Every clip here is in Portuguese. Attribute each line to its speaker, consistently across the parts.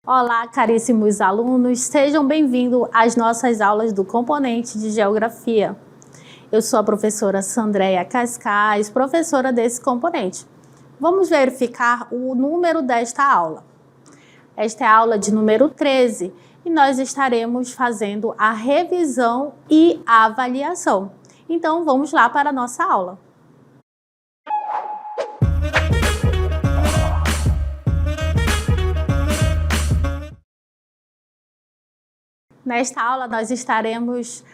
Speaker 1: Olá, caríssimos alunos, sejam bem-vindos às nossas aulas do componente de Geografia. Eu sou a professora Sandréia Cascais, professora desse componente. Vamos verificar o número desta aula. Esta é a aula de número 13 e nós estaremos fazendo a revisão e a avaliação. Então, vamos lá para a nossa aula. Nesta aula, nós estaremos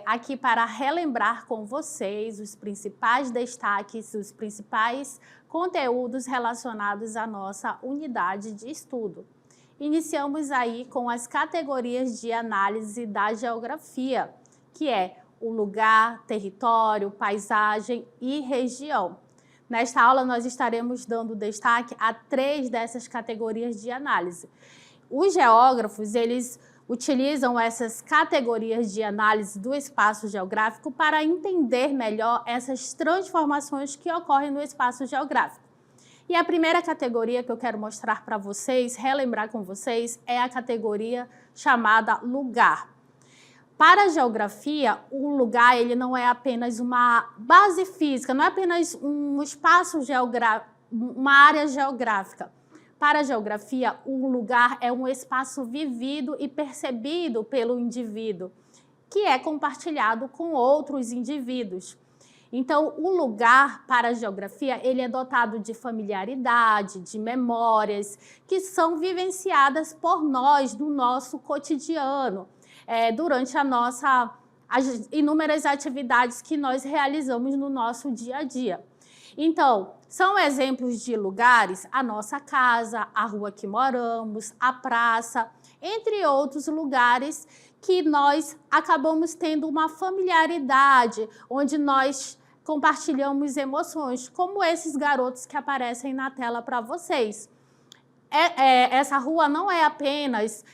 Speaker 1: aqui para relembrar com vocês os principais destaques, os principais conteúdos relacionados à nossa unidade de estudo. Iniciamos aí com as categorias de análise da geografia, que é o lugar, território, paisagem e região. Nesta aula, nós estaremos dando destaque a 3 dessas categorias de análise. Os geógrafos, eles utilizam essas categorias de análise do espaço geográfico para entender melhor essas transformações que ocorrem no espaço geográfico. E a primeira categoria que eu quero mostrar para vocês, relembrar com vocês, é a categoria chamada lugar. Para a geografia, o lugar ele não é apenas uma base física, não é apenas um espaço geográfico, uma área geográfica. Para a geografia, o lugar é um espaço vivido e percebido pelo indivíduo, que é compartilhado com outros indivíduos. Então, o lugar para a geografia, ele é dotado de familiaridade, de memórias, que são vivenciadas por nós no nosso cotidiano, durante as inúmeras atividades que nós realizamos no nosso dia a dia. Então, são exemplos de lugares a nossa casa, a rua que moramos, a praça, entre outros lugares que nós acabamos tendo uma familiaridade, onde nós compartilhamos emoções, como esses garotos que aparecem na tela para vocês. Essa rua não é apenas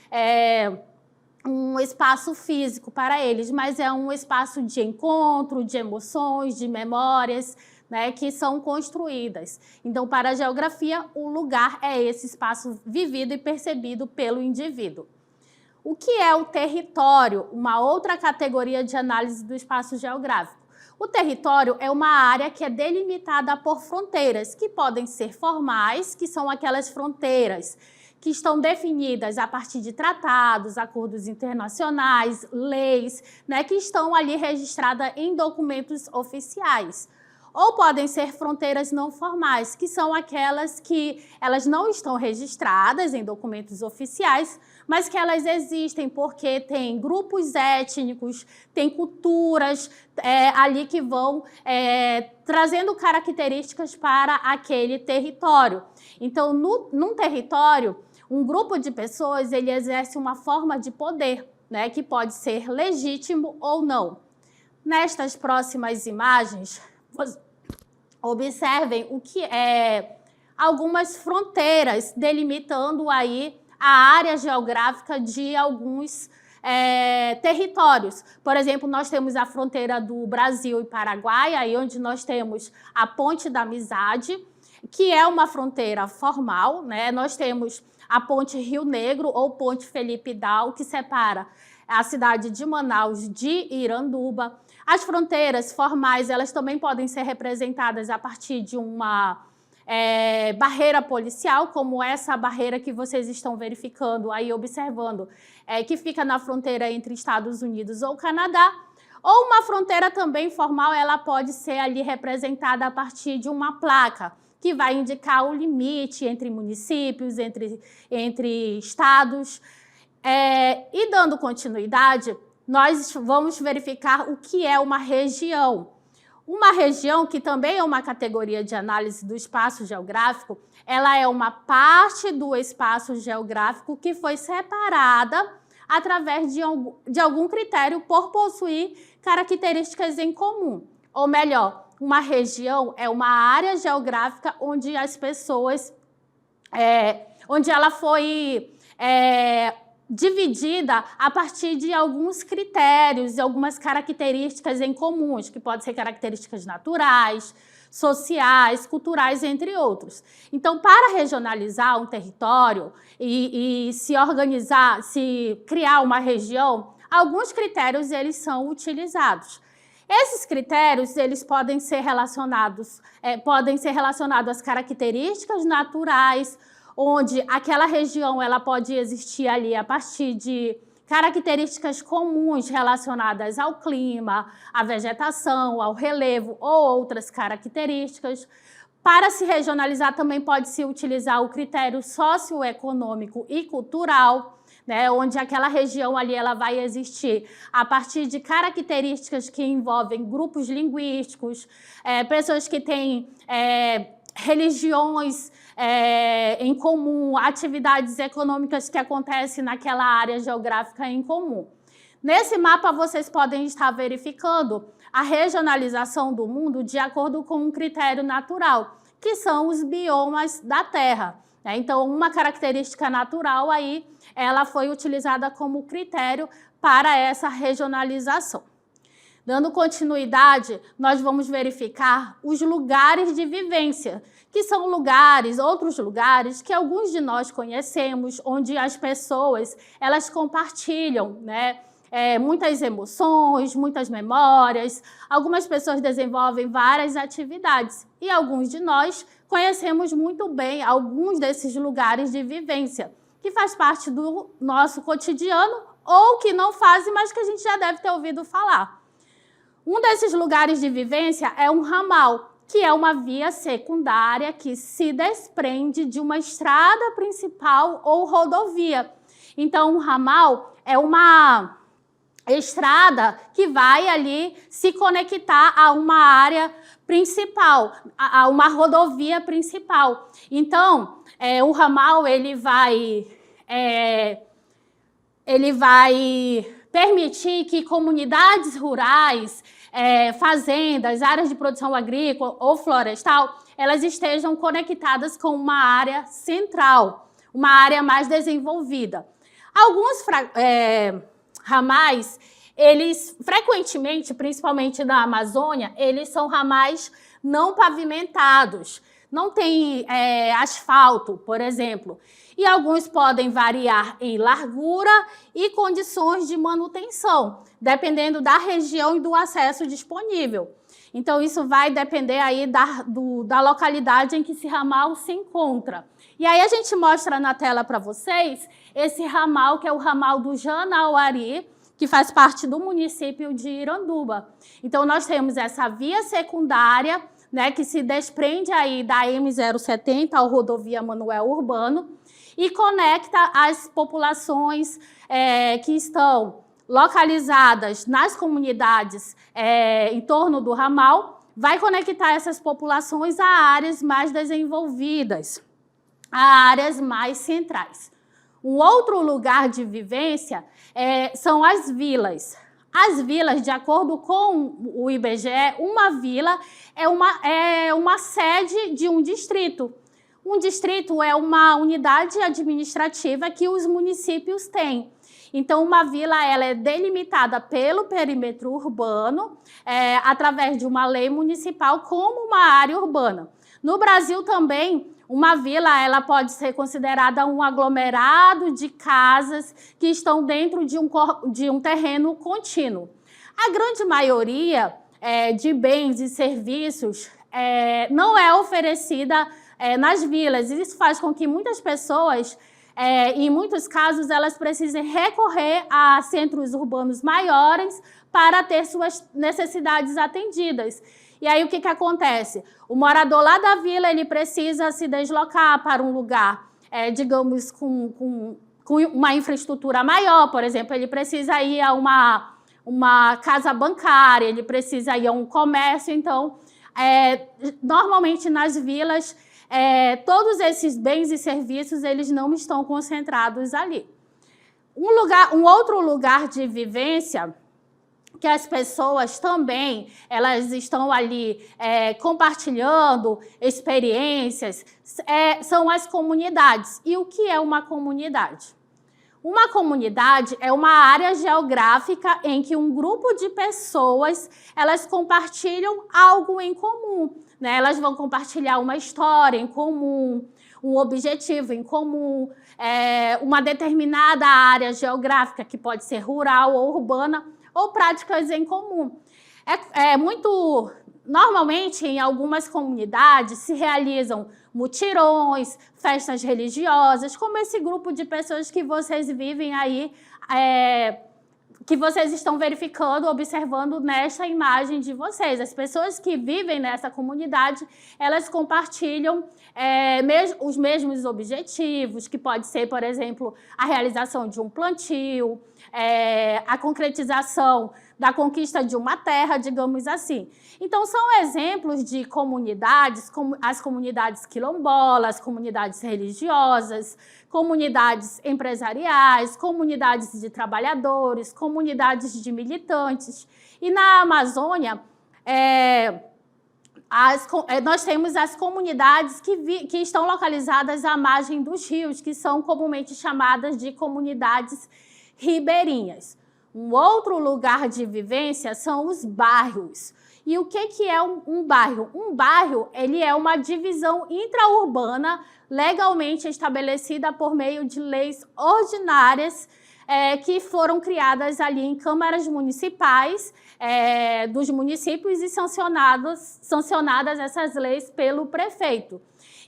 Speaker 1: um espaço físico para eles, mas é um espaço de encontro, de emoções, de memórias, que são construídas. Então, para a geografia, o lugar é esse espaço vivido e percebido pelo indivíduo. O que é o território? Uma outra categoria de análise do espaço geográfico. O território é uma área que é delimitada por fronteiras, que podem ser formais, que são aquelas fronteiras que estão definidas a partir de tratados, acordos internacionais, leis, que estão ali registradas em documentos oficiais. Ou podem ser fronteiras não formais, que são aquelas que elas não estão registradas em documentos oficiais, mas que elas existem porque tem grupos étnicos, tem culturas ali que vão trazendo características para aquele território. Então, num território, um grupo de pessoas ele exerce uma forma de poder, que pode ser legítimo ou não. Nestas próximas imagens, observem o que algumas fronteiras delimitando aí a área geográfica de alguns territórios. Por exemplo, nós temos a fronteira do Brasil e Paraguai, aí onde nós temos a Ponte da Amizade, que é uma fronteira formal, Nós temos a Ponte Rio Negro ou Ponte Felipe Dal, que separa a cidade de Manaus de Iranduba. As fronteiras formais, elas também podem ser representadas a partir de uma barreira policial, como essa barreira que vocês estão verificando aí, observando, que fica na fronteira entre Estados Unidos ou Canadá. Ou uma fronteira também formal, ela pode ser ali representada a partir de uma placa, que vai indicar o limite entre municípios, entre estados. E dando continuidade, nós vamos verificar o que é uma região. Uma região, que também é uma categoria de análise do espaço geográfico, ela é uma parte do espaço geográfico que foi separada através de algum critério por possuir características em comum. Ou melhor, uma região é uma área geográfica onde as pessoas, onde ela foi dividida a partir de alguns critérios e algumas características em comuns, que podem ser características naturais, sociais, culturais, entre outros. Então, para regionalizar um território e se organizar, se criar uma região, alguns critérios eles são utilizados. Esses critérios eles podem ser relacionados às características naturais, onde aquela região ela pode existir ali a partir de características comuns relacionadas ao clima, à vegetação, ao relevo ou outras características. Para se regionalizar também pode-se utilizar o critério socioeconômico e cultural, né, onde aquela região ali ela vai existir a partir de características que envolvem grupos linguísticos, pessoas que têm religiões em comum, atividades econômicas que acontecem naquela área geográfica em comum. Nesse mapa, vocês podem estar verificando a regionalização do mundo de acordo com um critério natural, que são os biomas da Terra. Então, uma característica natural aí, ela foi utilizada como critério para essa regionalização. Dando continuidade, nós vamos verificar os lugares de vivência, que são outros lugares que alguns de nós conhecemos, onde as pessoas elas compartilham, né, muitas emoções, muitas memórias. Algumas pessoas desenvolvem várias atividades e alguns de nós conhecemos muito bem alguns desses lugares de vivência, que faz parte do nosso cotidiano ou que não fazem, mas que a gente já deve ter ouvido falar. Um desses lugares de vivência é um ramal, que é uma via secundária que se desprende de uma estrada principal ou rodovia. Então, um ramal é uma estrada que vai ali se conectar a uma área principal, a uma rodovia principal. Então, o ramal ele vai permitir que comunidades rurais, fazendas, áreas de produção agrícola ou florestal, elas estejam conectadas com uma área central, uma área mais desenvolvida. Alguns ramais, eles frequentemente, principalmente na Amazônia, eles são ramais não pavimentados, não tem asfalto, por exemplo. E alguns podem variar em largura e condições de manutenção, dependendo da região e do acesso disponível. Então, isso vai depender aí da localidade em que esse ramal se encontra. E aí a gente mostra na tela para vocês esse ramal, que é o ramal do Janauari, que faz parte do município de Iranduba. Então, nós temos essa via secundária, né, que se desprende aí da M070, a rodovia Manoel Urbano, e conecta as populações que estão localizadas nas comunidades em torno do ramal, vai conectar essas populações a áreas mais desenvolvidas, a áreas mais centrais. Um outro lugar de vivência são as vilas. As vilas, de acordo com o IBGE, uma vila é uma sede de um distrito. Um distrito é uma unidade administrativa que os municípios têm. Então, uma vila ela é delimitada pelo perímetro urbano, através de uma lei municipal, como uma área urbana. No Brasil também, uma vila ela pode ser considerada um aglomerado de casas que estão dentro de um terreno contínuo. A grande maioria de bens e serviços não é oferecida nas vilas. Isso faz com que muitas pessoas, em muitos casos, elas precisem recorrer a centros urbanos maiores para ter suas necessidades atendidas. E aí o que acontece? O morador lá da vila ele precisa se deslocar para um lugar, digamos, com uma infraestrutura maior, por exemplo, ele precisa ir a uma casa bancária, ele precisa ir a um comércio. Então, normalmente nas vilas, todos esses bens e serviços eles não estão concentrados ali. Um outro lugar de vivência que as pessoas também elas estão ali compartilhando experiências são as comunidades. E o que é uma comunidade? Uma comunidade é uma área geográfica em que um grupo de pessoas elas compartilham algo em comum. né? Elas vão compartilhar uma história em comum, um objetivo em comum, uma determinada área geográfica, que pode ser rural ou urbana, ou práticas em comum. Normalmente, em algumas comunidades, se realizam mutirões, festas religiosas, como esse grupo de pessoas que vocês vivem aí, que vocês estão verificando, observando nesta imagem de vocês. As pessoas que vivem nessa comunidade, elas compartilham os mesmos objetivos, que pode ser, por exemplo, a realização de um plantio, a concretização da conquista de uma terra, digamos assim. Então, são exemplos de comunidades, como as comunidades quilombolas, comunidades religiosas, comunidades empresariais, comunidades de trabalhadores, comunidades de militantes. E na Amazônia, nós temos as comunidades que estão localizadas à margem dos rios, que são comumente chamadas de comunidades ribeirinhas. Um outro lugar de vivência são os bairros. E o que é um bairro? Um bairro, ele é uma divisão intraurbana legalmente estabelecida por meio de leis ordinárias que foram criadas ali em câmaras municipais dos municípios e sancionadas essas leis pelo prefeito.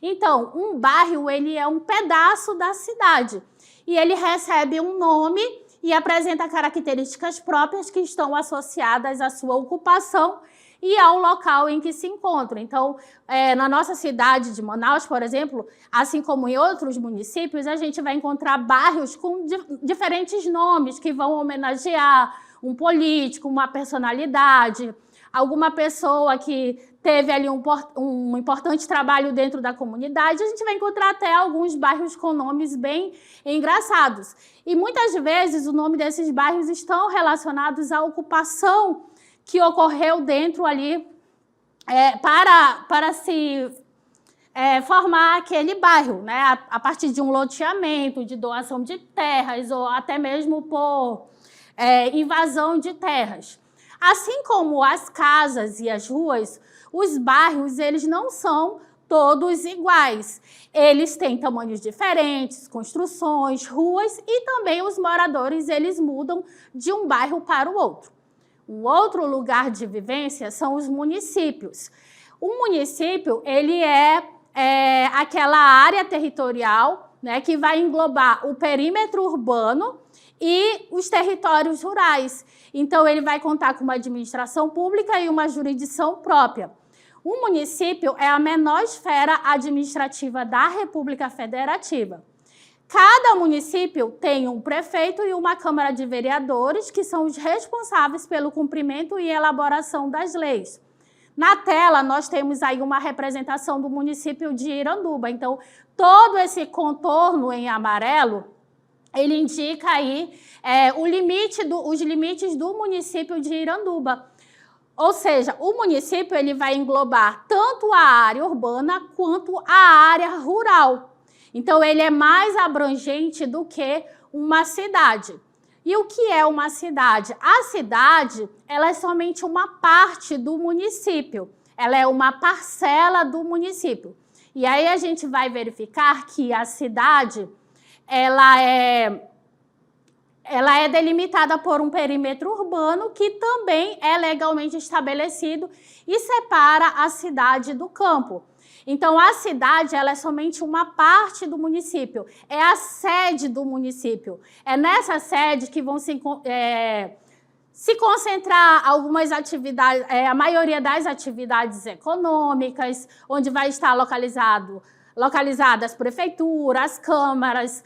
Speaker 1: Então, um bairro, ele é um pedaço da cidade e ele recebe um nome e apresenta características próprias que estão associadas à sua ocupação e ao local em que se encontra. Então, na nossa cidade de Manaus, por exemplo, assim como em outros municípios, a gente vai encontrar bairros com diferentes nomes que vão homenagear um político, uma personalidade, alguma pessoa que teve ali um importante trabalho dentro da comunidade. A gente vai encontrar até alguns bairros com nomes bem engraçados. E muitas vezes o nome desses bairros estão relacionados à ocupação que ocorreu dentro ali para se formar aquele bairro, né? A partir de um loteamento, de doação de terras ou até mesmo por invasão de terras. Assim como as casas e as ruas, os bairros, eles não são todos iguais. Eles têm tamanhos diferentes, construções, ruas e também os moradores, eles mudam de um bairro para o outro. Um outro lugar de vivência são os municípios. O município, ele é aquela área territorial, né, que vai englobar o perímetro urbano e os territórios rurais. Então, ele vai contar com uma administração pública e uma jurisdição própria. O município é a menor esfera administrativa da República Federativa. Cada município tem um prefeito e uma Câmara de Vereadores, que são os responsáveis pelo cumprimento e elaboração das leis. Na tela, nós temos aí uma representação do município de Iranduba. Então, todo esse contorno em amarelo, ele indica aí os limites do município de Iranduba. Ou seja, o município ele vai englobar tanto a área urbana quanto a área rural. Então, ele é mais abrangente do que uma cidade. E o que é uma cidade? A cidade, ela é somente uma parte do município. Ela é uma parcela do município. E aí a gente vai verificar que a cidade, ela é delimitada por um perímetro urbano que também é legalmente estabelecido e separa a cidade do campo. Então, a cidade ela é somente uma parte do município, é a sede do município. É nessa sede que vão se concentrar algumas atividades, a maioria das atividades econômicas, onde vai estar localizadas as prefeituras, as câmaras,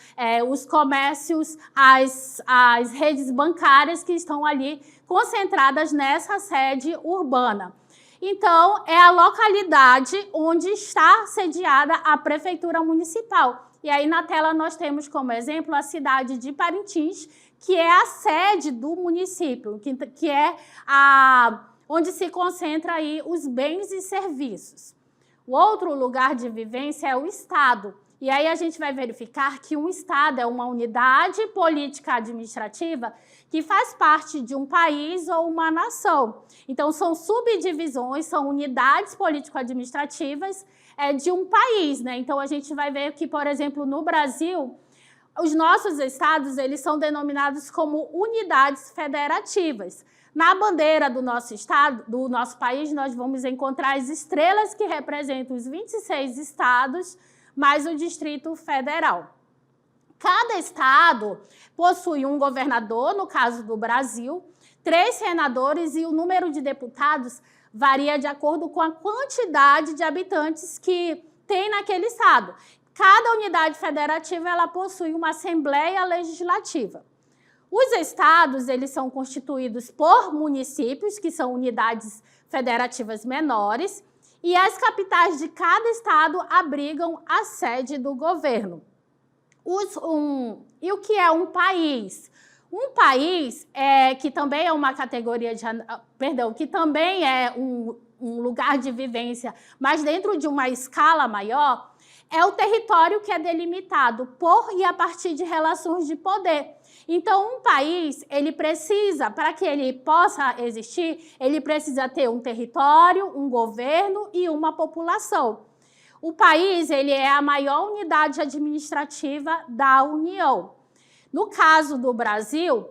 Speaker 1: os comércios, as redes bancárias que estão ali concentradas nessa sede urbana. Então, é a localidade onde está sediada a prefeitura municipal. E aí, na tela, nós temos como exemplo a cidade de Parintins, que é a sede do município, que é onde se concentra aí os bens e serviços. O outro lugar de vivência é o Estado. E aí a gente vai verificar que um estado é uma unidade política administrativa que faz parte de um país ou uma nação. Então, são subdivisões, são unidades político-administrativas de um país, né? Então, a gente vai ver que, por exemplo, no Brasil, os nossos estados, eles são denominados como unidades federativas. Na bandeira do nosso estado, do nosso país, nós vamos encontrar as estrelas que representam os 26 estados, mais o Distrito Federal. Cada estado possui um governador, no caso do Brasil, 3 senadores e o número de deputados varia de acordo com a quantidade de habitantes que tem naquele estado. Cada unidade federativa ela possui uma Assembleia Legislativa. Os estados eles são constituídos por municípios, que são unidades federativas menores, e as capitais de cada estado abrigam a sede do governo. E o que é um país? Um país, que também é uma categoria de... Perdão, que também é um lugar de vivência, mas dentro de uma escala maior, é o território que é delimitado por e a partir de relações de poder. Então, um país, ele precisa, para que ele possa existir, ele precisa ter um território, um governo e uma população. O país, ele é a maior unidade administrativa da União. No caso do Brasil,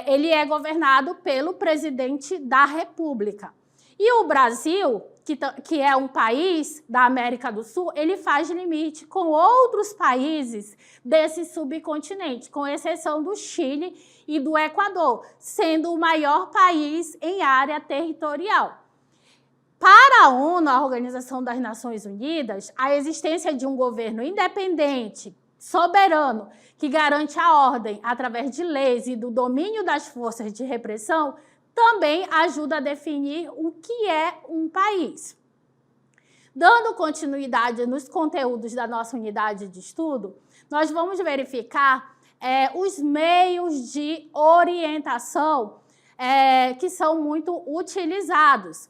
Speaker 1: ele é governado pelo presidente da República. E o Brasil, que é um país da América do Sul, ele faz limite com outros países desse subcontinente, com exceção do Chile e do Equador, sendo o maior país em área territorial. Para a ONU, a Organização das Nações Unidas, a existência de um governo independente, soberano, que garante a ordem através de leis e do domínio das forças de repressão, também ajuda a definir o que é um país. Dando continuidade nos conteúdos da nossa unidade de estudo, nós vamos verificar os meios de orientação que são muito utilizados.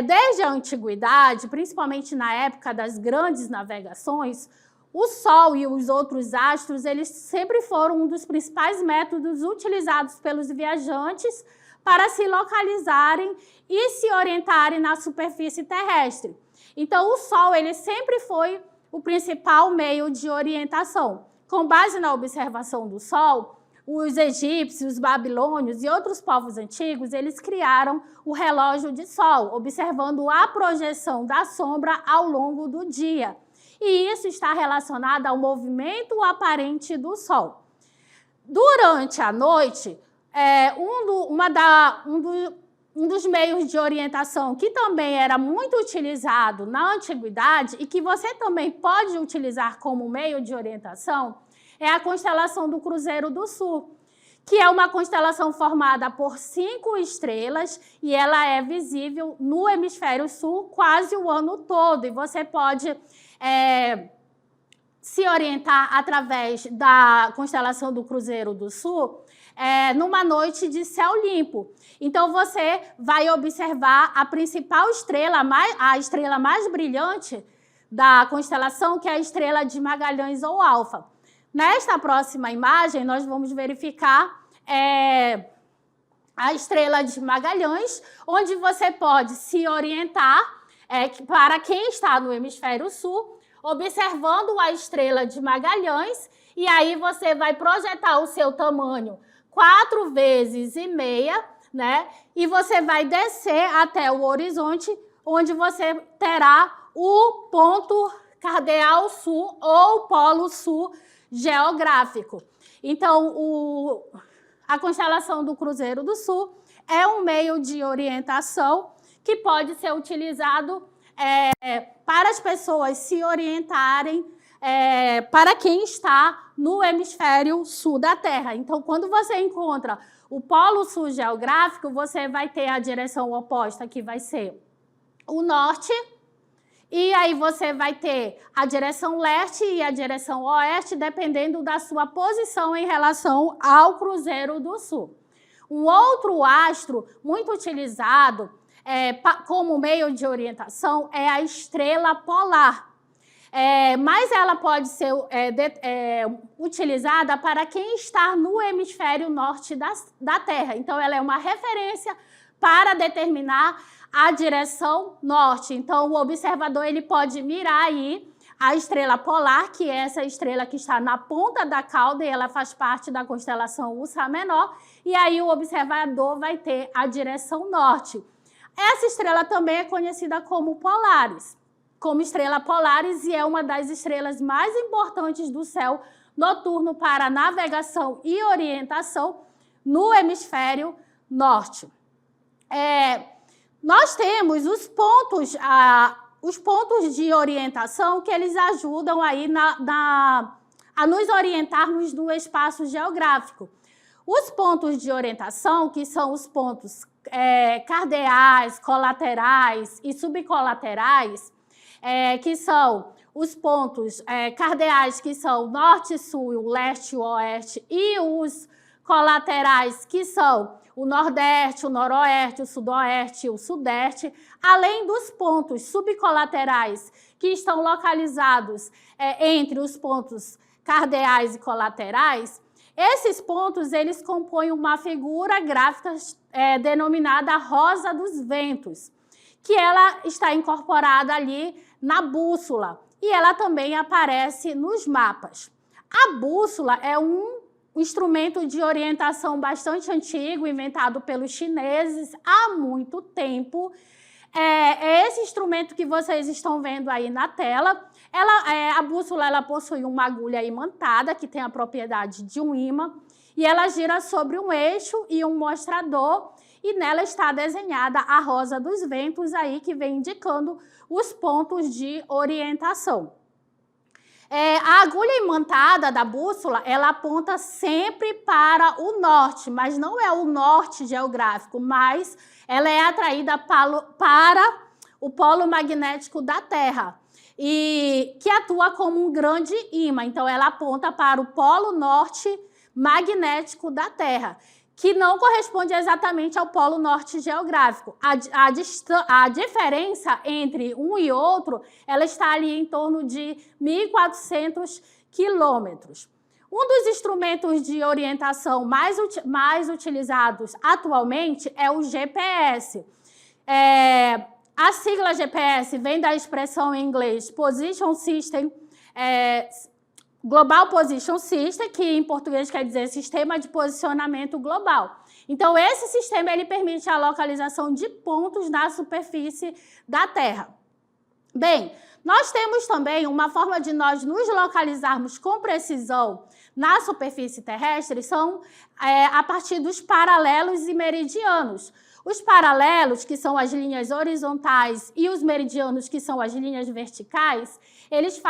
Speaker 1: Desde a antiguidade, principalmente na época das grandes navegações, o Sol e os outros astros eles sempre foram um dos principais métodos utilizados pelos viajantes para se localizarem e se orientarem na superfície terrestre. Então, o Sol ele sempre foi o principal meio de orientação. Com base na observação do Sol, os egípcios, os babilônios e outros povos antigos, eles criaram o relógio de Sol, observando a projeção da sombra ao longo do dia. E isso está relacionado ao movimento aparente do Sol. Durante a noite, um dos meios de orientação que também era muito utilizado na antiguidade e que você também pode utilizar como meio de orientação é a constelação do Cruzeiro do Sul, que é uma constelação formada por 5 estrelas e ela é visível no hemisfério sul quase o ano todo. E você pode se orientar através da constelação do Cruzeiro do Sul numa noite de céu limpo. Então, você vai observar a principal estrela, a estrela mais brilhante da constelação, que é a estrela de Magalhães ou Alfa. Nesta próxima imagem, nós vamos verificar a estrela de Magalhães, onde você pode se orientar para quem está no hemisfério sul, observando a estrela de Magalhães, e aí você vai projetar o seu tamanho 4 vezes e meia, né? E você vai descer até o horizonte, onde você terá o ponto cardeal sul ou polo sul geográfico. Então, a constelação do Cruzeiro do Sul é um meio de orientação que pode ser utilizado para as pessoas se orientarem para quem está no hemisfério sul da Terra. Então, quando você encontra o polo sul geográfico, você vai ter a direção oposta, que vai ser o norte, e aí você vai ter a direção leste e a direção oeste, dependendo da sua posição em relação ao Cruzeiro do Sul. Um outro astro muito utilizado como meio de orientação é a estrela polar. mas ela pode ser utilizada para quem está no hemisfério norte da Terra. Então, ela é uma referência para determinar a direção norte. Então, o observador ele pode mirar aí a estrela polar, que é essa estrela que está na ponta da cauda, e ela faz parte da constelação Ursa Menor, e aí o observador vai ter a direção norte. Essa estrela também é conhecida como Polaris, como estrela Polaris, e é uma das estrelas mais importantes do céu noturno para navegação e orientação no hemisfério norte. Nós temos os pontos de orientação que eles ajudam aí a nos orientarmos no espaço geográfico. Os pontos de orientação, que são os pontos cardeais, colaterais e subcolaterais, que são os pontos cardeais, que são o norte, sul, o leste, o oeste, e os colaterais, que são o nordeste, o noroeste, o sudoeste e o sudeste, além dos pontos subcolaterais, que estão localizados entre os pontos cardeais e colaterais. Esses pontos eles compõem uma figura gráfica denominada Rosa dos Ventos, que ela está incorporada ali na bússola, e ela também aparece nos mapas. A bússola é um instrumento de orientação bastante antigo, inventado pelos chineses há muito tempo. Esse instrumento que vocês estão vendo aí na tela. A bússola ela possui uma agulha imantada, que tem a propriedade de um ímã, e ela gira sobre um eixo e um mostrador, e nela está desenhada a Rosa dos Ventos, aí, que vem indicando os pontos de orientação. A agulha imantada da bússola, ela aponta sempre para o norte, mas não é o norte geográfico, mas ela é atraída para o polo magnético da Terra, e que atua como um grande ímã. Então, ela aponta para o polo norte magnético da Terra, que não corresponde exatamente ao polo norte geográfico. A diferença entre um e outro, ela está ali em torno de 1.400 quilômetros. Um dos instrumentos de orientação mais utilizados atualmente é o GPS. A sigla GPS vem da expressão em inglês Position System, Global Position System, que em português quer dizer Sistema de Posicionamento Global. Então, esse sistema ele permite a localização de pontos na superfície da Terra. Bem, nós temos também uma forma de nós nos localizarmos com precisão na superfície terrestre, são a partir dos paralelos e meridianos. Os paralelos, que são as linhas horizontais, e os meridianos, que são as linhas verticais, eles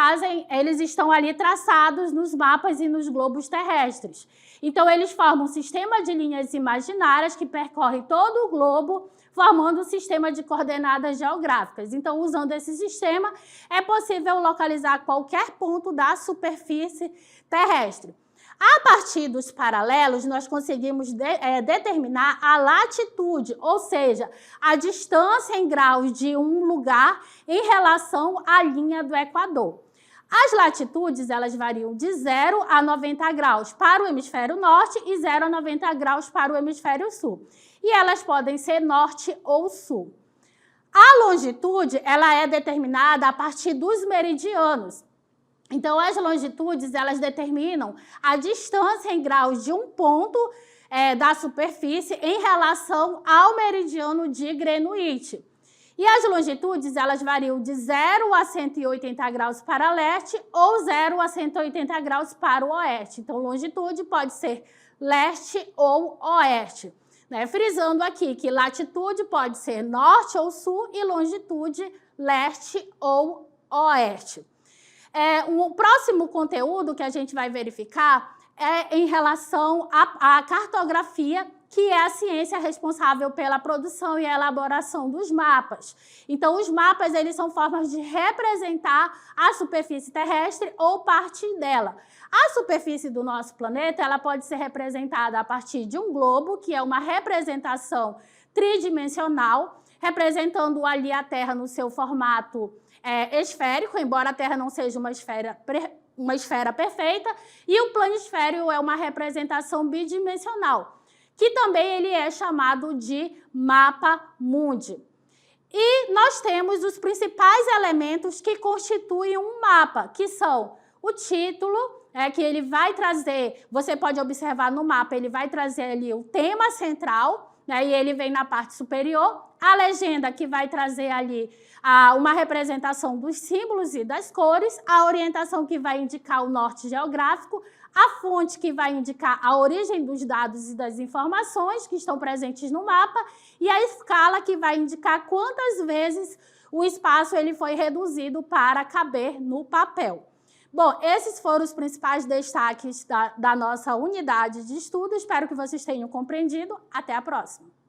Speaker 1: estão ali traçados nos mapas e nos globos terrestres. Então, eles formam um sistema de linhas imaginárias que percorre todo o globo, formando um sistema de coordenadas geográficas. Então, usando esse sistema, é possível localizar qualquer ponto da superfície terrestre. A partir dos paralelos, nós conseguimos determinar a latitude, ou seja, a distância em graus de um lugar em relação à linha do Equador. As latitudes, elas variam de 0 a 90 graus para o hemisfério norte e 0 a 90 graus para o hemisfério sul. E elas podem ser norte ou sul. A longitude, ela é determinada a partir dos meridianos. Então, as longitudes, elas determinam a distância em graus de um ponto da superfície em relação ao meridiano de Greenwich. E as longitudes, elas variam de 0 a 180 graus para leste ou 0 a 180 graus para o oeste. Então, longitude pode ser leste ou oeste. Frisando aqui que latitude pode ser norte ou sul e longitude leste ou oeste. O próximo conteúdo que a gente vai verificar é em relação à cartografia, que é a ciência responsável pela produção e elaboração dos mapas. Então, os mapas, eles são formas de representar a superfície terrestre ou parte dela. A superfície do nosso planeta, ela pode ser representada a partir de um globo, que é uma representação tridimensional, representando ali a Terra no seu formato esférico, embora a Terra não seja uma esfera perfeita, e o planisfério é uma representação bidimensional, que também ele é chamado de mapa mundi. E nós temos os principais elementos que constituem um mapa, que são o título, que ele vai trazer, você pode observar no mapa, ele vai trazer ali o tema central, e ele vem na parte superior, a legenda que vai trazer ali uma representação dos símbolos e das cores, a orientação que vai indicar o norte geográfico, a fonte que vai indicar a origem dos dados e das informações que estão presentes no mapa e a escala que vai indicar quantas vezes o espaço ele foi reduzido para caber no papel. Bom, esses foram os principais destaques da nossa unidade de estudo. Espero que vocês tenham compreendido. Até a próxima!